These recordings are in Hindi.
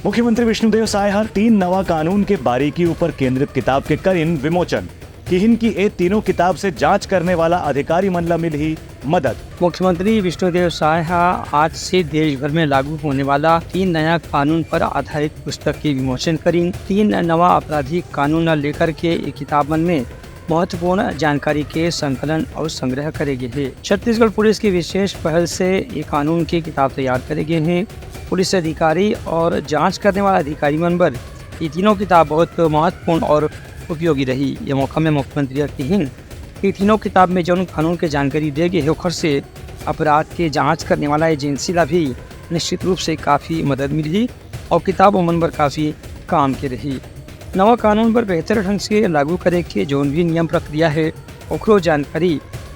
मुख्यमंत्री विष्णुदेव साय 3 नवा कानून के बारीकी ऊपर केंद्रित किताब के करीन विमोचन किहिन की ए तीनों किताब से जांच करने वाला अधिकारी मन ला मिल ही मदद। मुख्यमंत्री विष्णुदेव साय आज से देश भर में लागू होने वाला 3 नया कानून पर आधारित पुस्तक की विमोचन करीन। 3 नवा आपराधिक कानून लेकर के एक किताबन में महत्वपूर्ण जानकारी के संकलन और संग्रह करे गए हैं। छत्तीसगढ़ पुलिस की विशेष पहल से ये कानून की किताब तैयार करे गए हैं। पुलिस अधिकारी और जांच करने वाला अधिकारी मन पर ये तीनों किताब बहुत महत्वपूर्ण और उपयोगी रही। ये मौका में मुख्यमंत्री कहिन कि तीनों किताब में जो कानून के जानकारी दे गए ओखर से अपराध के जांच करने वाला एजेंसी ला भी निश्चित रूप से काफ़ी मदद मिली और किताब मन पर काफ़ी काम के रही। नवा कानून पर बेहतर ढंग से लागू करे के जो भी नियम प्रक्रिया है ओकरो जानकारी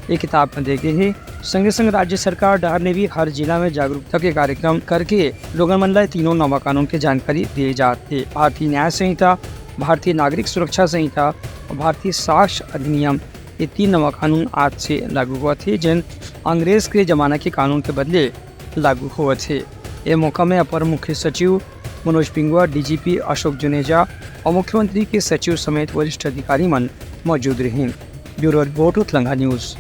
ये किताब में दे गए है। संगे संग राज्य सरकार डहर ने भी हर जिला में जागरूकता के कार्यक्रम करके लोगों मन ला तीनों नवा कानून के जानकारी दिए जाते। भारतीय न्याय संहिता, भारतीय नागरिक सुरक्षा संहिता और भारतीय साक्ष्य अधिनियम ये 3 नवा कानून आज से लागू हुआ थे, जिन अंग्रेज के जमाना के कानून के बदले लागू हुए थे। ये मौका में अपर मुख्य सचिव मनोज पिंगुआ, डीजीपी अशोक जुनेजा और मुख्यमंत्री के सचिव समेत वरिष्ठ अधिकारी मन मौजूद रहे। ब्यूरो रिपोर्ट उत्लंघा न्यूज़।